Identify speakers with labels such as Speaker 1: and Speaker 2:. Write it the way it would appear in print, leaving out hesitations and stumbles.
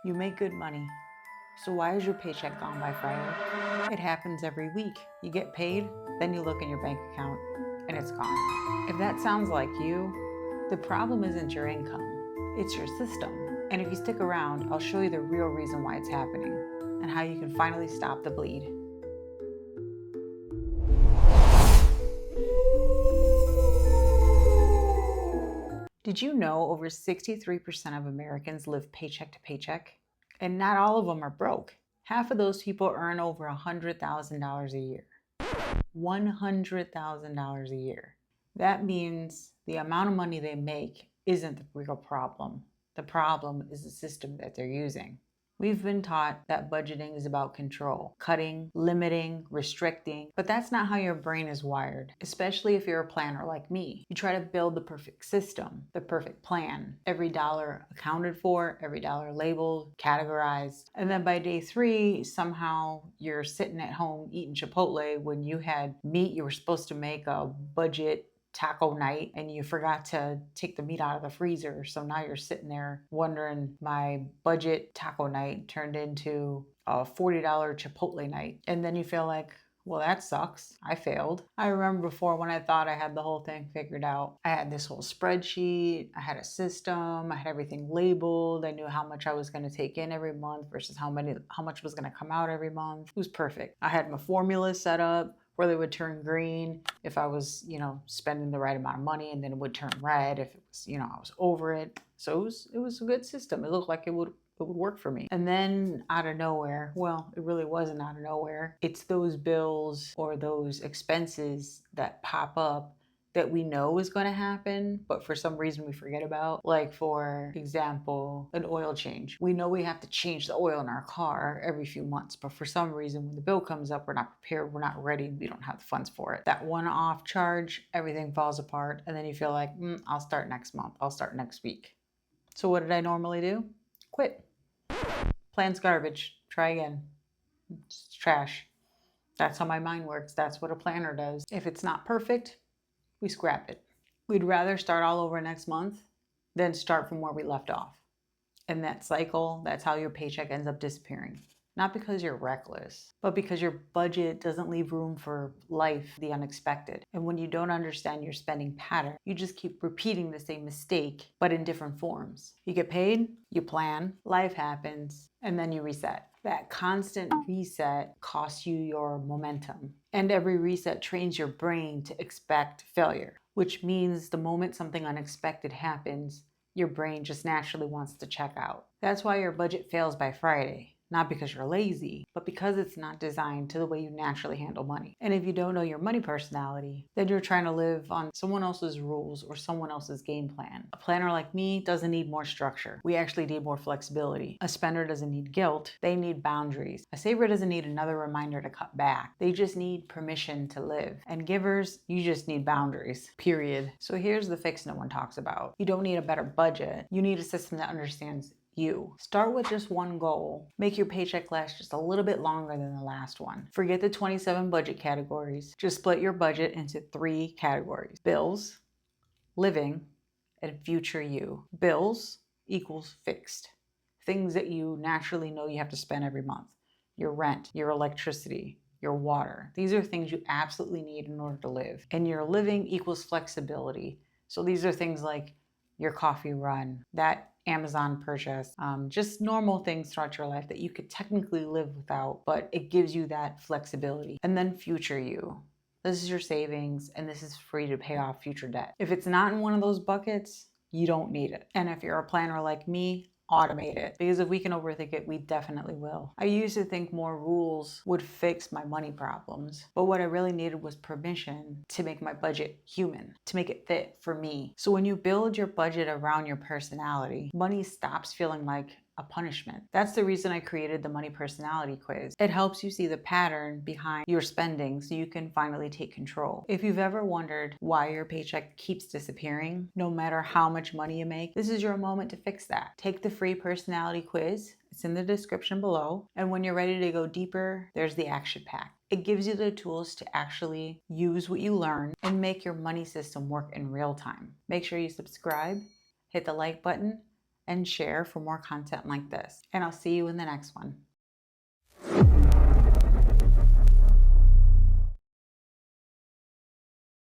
Speaker 1: You make good money. So why is your paycheck gone by Friday? It happens every week. You get paid, then you look in your bank account and it's gone. If that sounds like you, the problem isn't your income, it's your system. And if you stick around, I'll show you the real reason why it's happening and how you can finally stop the bleed. Did you know over 63% of Americans live paycheck to paycheck? And not all of them are broke. Half of those people earn over $100,000 a year. $100,000 a year. That means the amount of money they make isn't the real problem. The problem is the system that they're using. We've been taught that budgeting is about control, cutting, limiting, restricting, but that's not how your brain is wired, especially if you're a planner like me. You try to build the perfect system, the perfect plan, every dollar accounted for, every dollar labeled, categorized, and then by day 3, somehow you're sitting at home eating Chipotle when you had meat you were supposed to make a budget taco night and you forgot to take the meat out of the freezer. So now you're sitting there wondering, my budget taco night turned into a $40 Chipotle night. And then you feel like, well, that sucks. I failed. I remember before when I thought I had the whole thing figured out. I had this whole spreadsheet, I had a system, I had everything labeled. I knew how much I was going to take in every month versus how much was going to come out every month. It was perfect. I had my formulas set up where they would turn green if I was, spending the right amount of money, and then it would turn red if it was, I was over it. So it was a good system. It looked like it would work for me. And then out of nowhere, well, it really wasn't out of nowhere. It's those bills or those expenses that pop up that we know is going to happen, but for some reason we forget about. Like, for example, an oil change. We know we have to change the oil in our car every few months, but for some reason when the bill comes up, we're not prepared, we're not ready, we don't have the funds for it. That one-off charge, everything falls apart, and then you feel like, I'll start next month, I'll start next week. So what did I normally do? Quit. Plan's garbage. Try again. It's trash. That's how my mind works. That's what a planner does. If it's not perfect, we scrap it. We'd rather start all over next month than start from where we left off. And that cycle, that's how your paycheck ends up disappearing. Not because you're reckless, but because your budget doesn't leave room for life, the unexpected. And when you don't understand your spending pattern, you just keep repeating the same mistake, but in different forms. You get paid, you plan, life happens, and then you reset. That constant reset costs you your momentum. And every reset trains your brain to expect failure, which means the moment something unexpected happens, your brain just naturally wants to check out. That's why your budget fails by Friday. Not because you're lazy, but because it's not designed to the way you naturally handle money. And if you don't know your money personality, then you're trying to live on someone else's rules or someone else's game plan. A planner like me doesn't need more structure. We actually need more flexibility. A spender doesn't need guilt. They need boundaries. A saver doesn't need another reminder to cut back. They just need permission to live. And givers, you just need boundaries, period. So here's the fix no one talks about. You don't need a better budget. You need a system that understands you. Start with just one goal. Make your paycheck last just a little bit longer than the last one. Forget the 27 budget categories. Just split your budget into 3 categories: bills, living, and future you. Bills equals fixed. Things that you naturally know you have to spend every month. Your rent, your electricity, your water. These are things you absolutely need in order to live. And your living equals flexibility. So these are things like your coffee run, that Amazon purchase, just normal things throughout your life that you could technically live without, but it gives you that flexibility. And then future you. This is your savings, and this is free to pay off future debt. If it's not in one of those buckets, you don't need it. And if you're a planner like me, automate it, because if we can overthink it, we definitely will. I used to think more rules would fix my money problems, but what I really needed was permission to make my budget human, to make it fit for me. So when you build your budget around your personality, money stops feeling like a punishment. That's the reason I created the money personality quiz. It helps you see the pattern behind your spending so you can finally take control. If you've ever wondered why your paycheck keeps disappearing, no matter how much money you make, this is your moment to fix that. Take the free personality quiz. It's in the description below. And when you're ready to go deeper, there's the action pack. It gives you the tools to actually use what you learn and make your money system work in real time. Make sure you subscribe, hit the like button, and share for more content like this. And I'll see you in the next one.